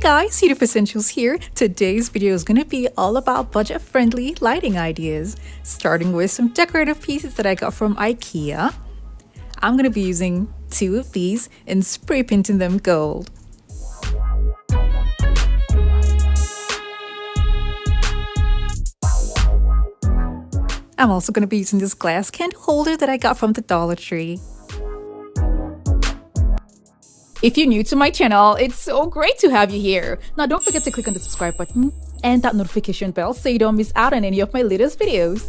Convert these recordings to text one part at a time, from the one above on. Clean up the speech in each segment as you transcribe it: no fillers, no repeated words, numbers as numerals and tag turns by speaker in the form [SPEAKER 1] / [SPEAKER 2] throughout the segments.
[SPEAKER 1] guys, Beautiful Essentials here. Today's video is going to be all about budget-friendly lighting ideas, starting with some decorative pieces that I got from Ikea. I'm going to be using 2 of these and spray painting them gold. I'm also going to be using this glass candle holder that I got from the Dollar Tree. If you're new to my channel, it's so great to have you here. Now don't forget to click on the subscribe button and that notification bell so you don't miss out on any of my latest videos.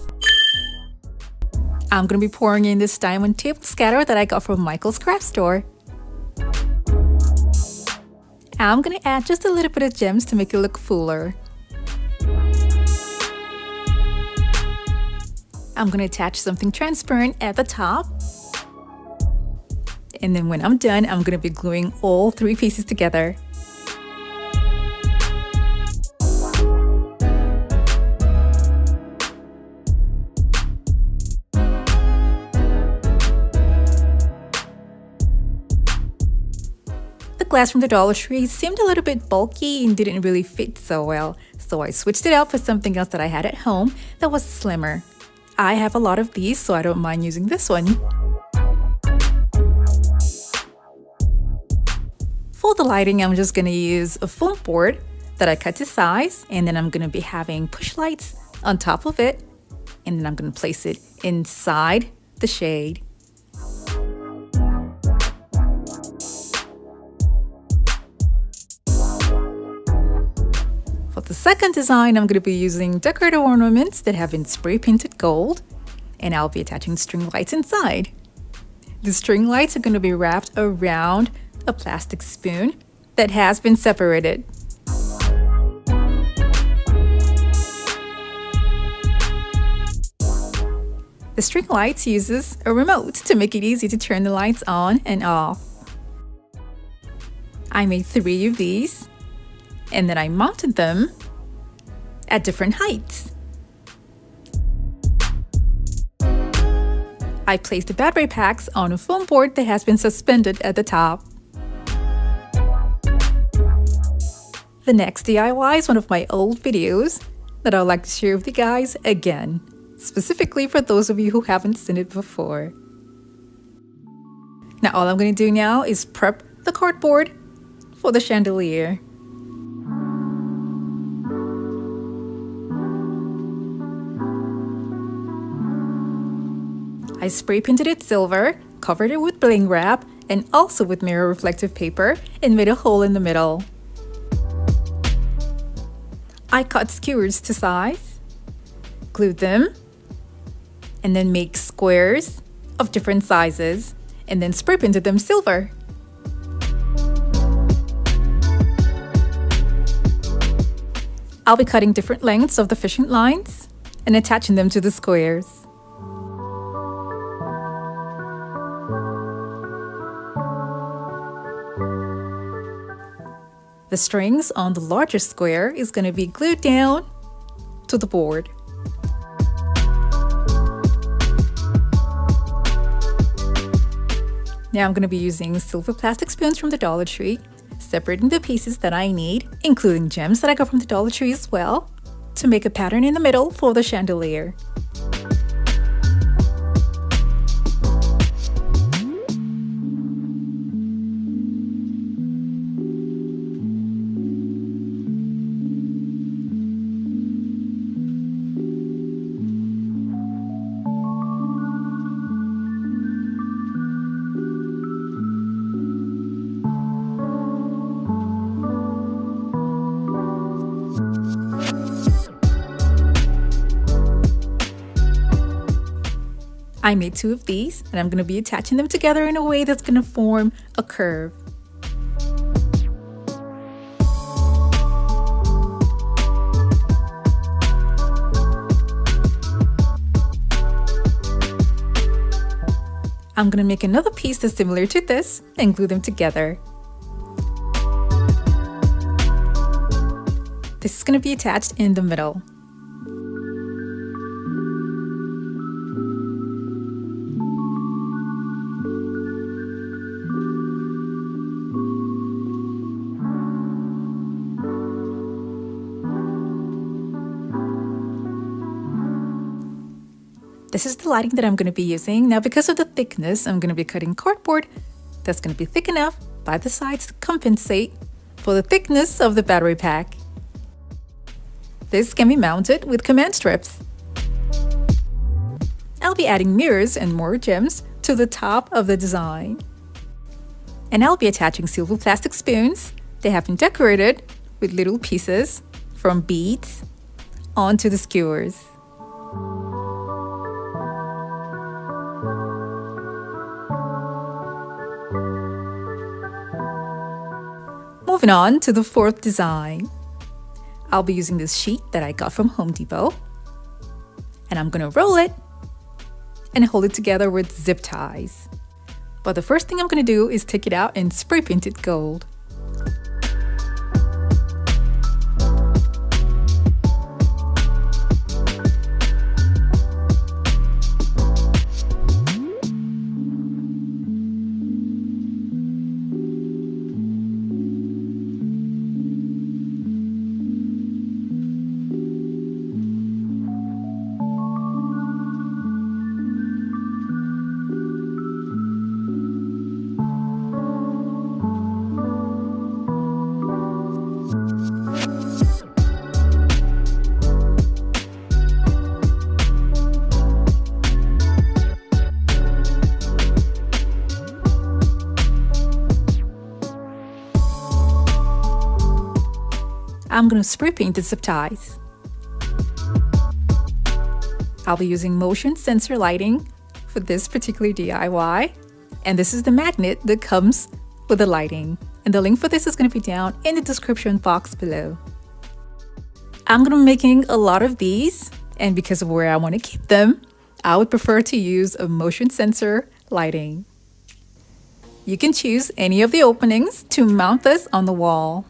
[SPEAKER 1] I'm going to be pouring in this diamond table scatter that I got from Michael's craft store. I'm going to add just a little bit of gems to make it look fuller. I'm going to attach something transparent at the top. And then when I'm done, I'm going to be gluing all 3 pieces together. The glass from the Dollar Tree seemed a little bit bulky and didn't really fit so well, so I switched it out for something else that I had at home that was slimmer. I have a lot of these, so I don't mind using this one. For the lighting, I'm just going to use a foam board that I cut to size, and then I'm going to be having push lights on top of it, and then I'm going to place it inside the shade. For the second design, I'm going to be using decorative ornaments that have been spray painted gold, and I'll be attaching string lights inside. The string lights are going to be wrapped around a plastic spoon that has been separated. The string lights uses a remote to make it easy to turn the lights on and off. I made 3 of these, and then I mounted them at different heights. I placed the battery packs on a foam board that has been suspended at the top. The next DIY is one of my old videos that I would like to share with you guys again, specifically for those of you who haven't seen it before. Now all I'm going to do now is prep the cardboard for the chandelier. I spray painted it silver, covered it with bling wrap, and also with mirror reflective paper, and made a hole in the middle. I cut skewers to size, glued them, and then make squares of different sizes, and then spray painted them silver. I'll be cutting different lengths of the fishing lines and attaching them to the squares. The strings on the larger square is going to be glued down to the board. Now I'm going to be using silver plastic spoons from the Dollar Tree, separating the pieces that I need, including gems that I got from the Dollar Tree as well, to make a pattern in the middle for the chandelier. I made 2 of these, and I'm going to be attaching them together in a way that's going to form a curve. I'm going to make another piece that's similar to this and glue them together. This is going to be attached in the middle. This is the lighting that I'm going to be using. Now, because of the thickness, I'm going to be cutting cardboard that's going to be thick enough by the sides to compensate for the thickness of the battery pack. This can be mounted with command strips. I'll be adding mirrors and more gems to the top of the design. And I'll be attaching silver plastic spoons. They have been decorated with little pieces from beads onto the skewers. Moving on to the fourth design. I'll be using this sheet that I got from Home Depot. And I'm going to roll it and hold it together with zip ties. But the first thing I'm going to do is take it out and spray paint it gold. I'm going to spray paint the zip ties. I'll be using motion sensor lighting for this particular DIY. And this is the magnet that comes with the lighting. And the link for this is going to be down in the description box below. I'm going to be making a lot of these, and because of where I want to keep them, I would prefer to use a motion sensor lighting. You can choose any of the openings to mount this on the wall.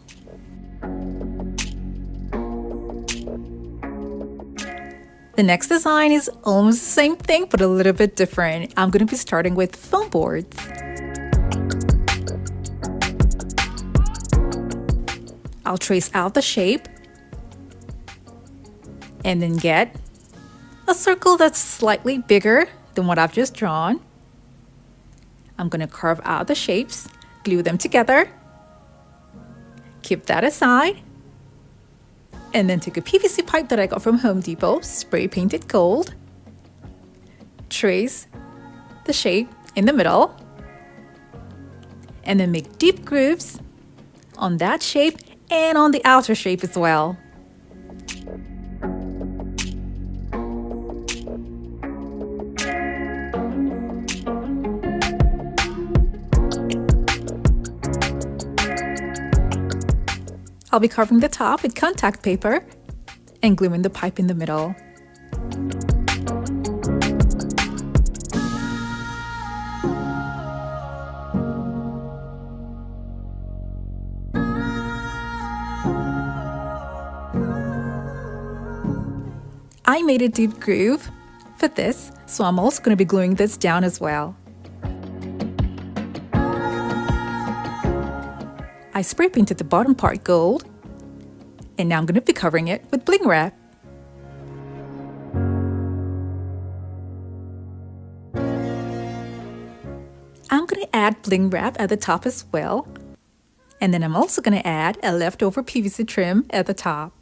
[SPEAKER 1] The next design is almost the same thing, but a little bit different. I'm going to be starting with foam boards. I'll trace out the shape and then get a circle that's slightly bigger than what I've just drawn. I'm going to carve out the shapes, glue them together, keep that aside. And then take a PVC pipe that I got from Home Depot, spray paint it gold, trace the shape in the middle, and then make deep grooves on that shape and on the outer shape as well. I'll be carving the top with contact paper and gluing the pipe in the middle. I made a deep groove for this, so I'm also going to be gluing this down as well. I spray painted the bottom part gold, and now I'm going to be covering it with bling wrap. I'm going to add bling wrap at the top as well, and then I'm also going to add a leftover PVC trim at the top.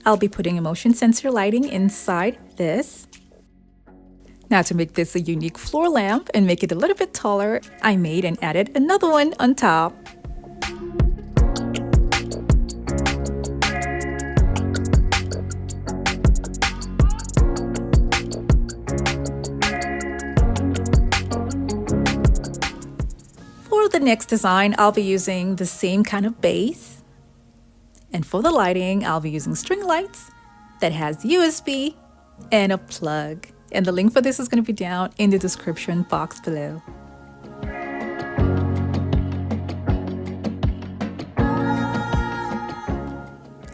[SPEAKER 1] I'll be putting a motion sensor lighting inside this. Now, to make this a unique floor lamp and make it a little bit taller, I made and added another one on top. For the next design, I'll be using the same kind of base. And for the lighting, I'll be using string lights that has USB and a plug. And the link for this is going to be down in the description box below.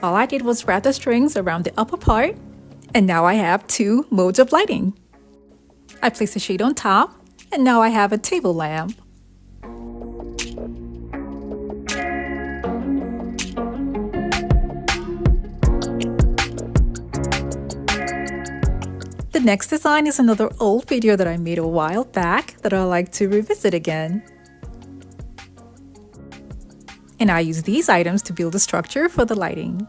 [SPEAKER 1] All I did was wrap the strings around the upper part, and now I have two modes of lighting. I placed a shade on top, and now I have a table lamp. The next design is another old video that I made a while back that I like to revisit again. And I use these items to build a structure for the lighting.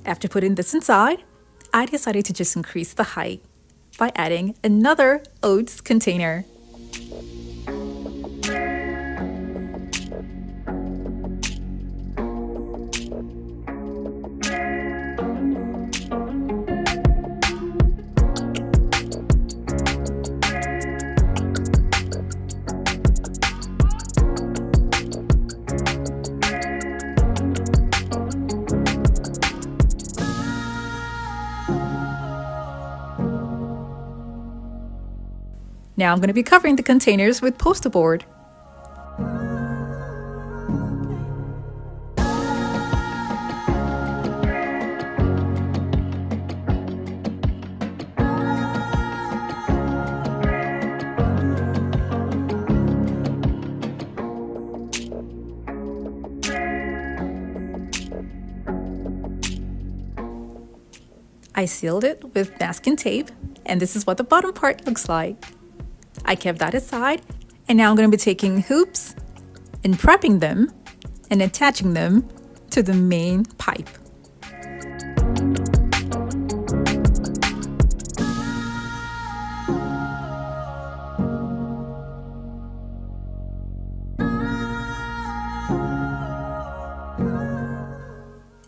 [SPEAKER 1] After putting this inside, I decided to just increase the height by adding another oats container. Now I'm going to be covering the containers with poster board. I sealed it with masking tape, and this is what the bottom part looks like. I kept that aside, and now I'm going to be taking hoops and prepping them and attaching them to the main pipe.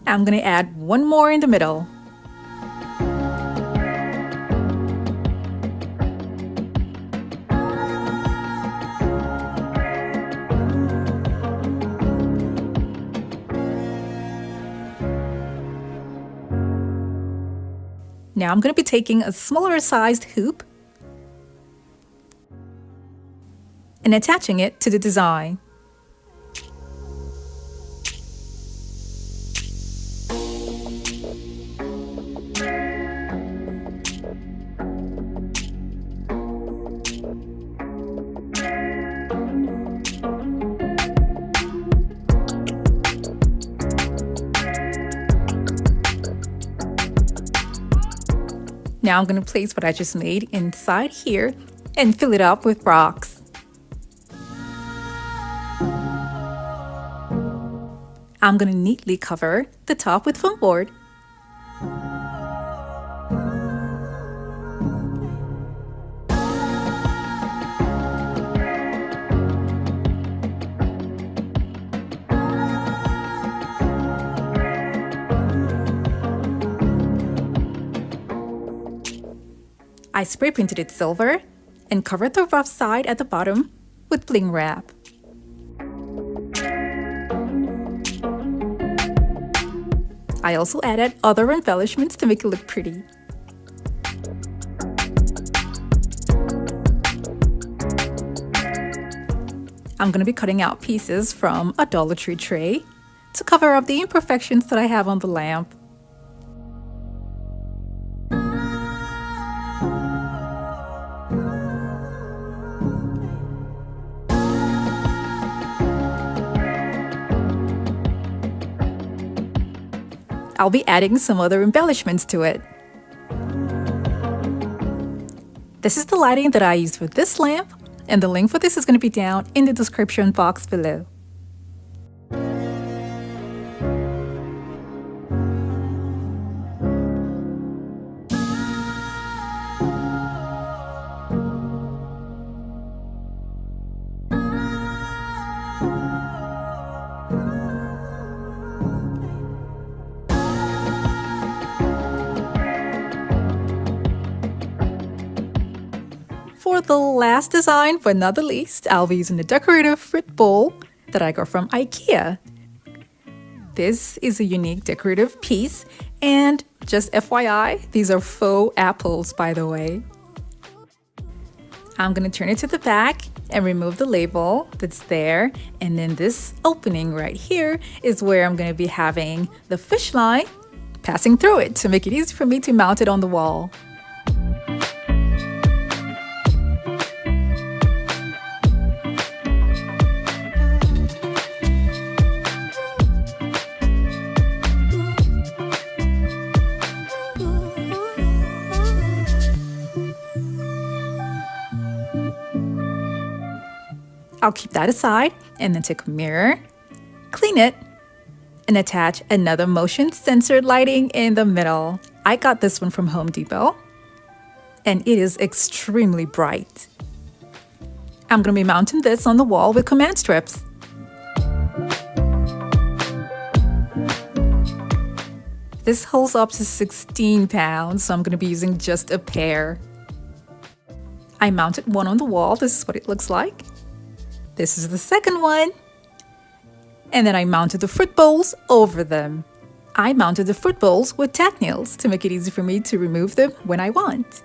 [SPEAKER 1] I'm going to add one more in the middle. Now I'm going to be taking a smaller sized hoop and attaching it to the design. Now I'm going to place what I just made inside here and fill it up with rocks. I'm going to neatly cover the top with foam board. I spray painted it silver and covered the rough side at the bottom with bling wrap. I also added other embellishments to make it look pretty. I'm going to be cutting out pieces from a Dollar Tree tray to cover up the imperfections that I have on the lamp. I'll be adding some other embellishments to it. This is the lighting that I used for this lamp, and the link for this is going to be down in the description box below. For the last design, but not the least, I'll be using the decorative fruit bowl that I got from Ikea. This is a unique decorative piece, And just FYI, these are faux apples, by the way. I'm gonna turn it to the back and remove the label that's there. And then this opening right here is where I'm gonna be having the fish line passing through it to make it easy for me to mount it on the wall. I'll keep that aside and then take a mirror, clean it, and attach another motion sensor lighting in the middle. I got this one from Home Depot, and it is extremely bright. I'm going to be mounting this on the wall with command strips. This holds up to 16 pounds, so I'm going to be using just a pair. I mounted one on the wall. This is what it looks like. This is the second one. And then I mounted the fruit bowls over them. I mounted the fruit bowls with tack nails to make it easy for me to remove them when I want.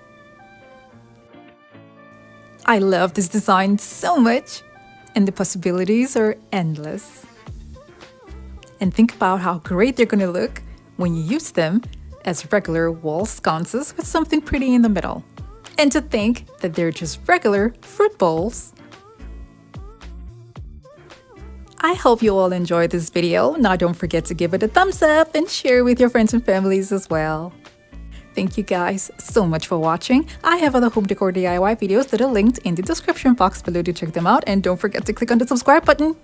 [SPEAKER 1] I love this design so much, and the possibilities are endless. And think about how great they're going to look when you use them as regular wall sconces with something pretty in the middle. And to think that they're just regular fruit bowls. I hope you all enjoyed this video. Now don't forget to give it a thumbs up and share with your friends and families as well. Thank you guys so much for watching. I have other home decor DIY videos that are linked in the description box below to check them out, and don't forget to click on the subscribe button.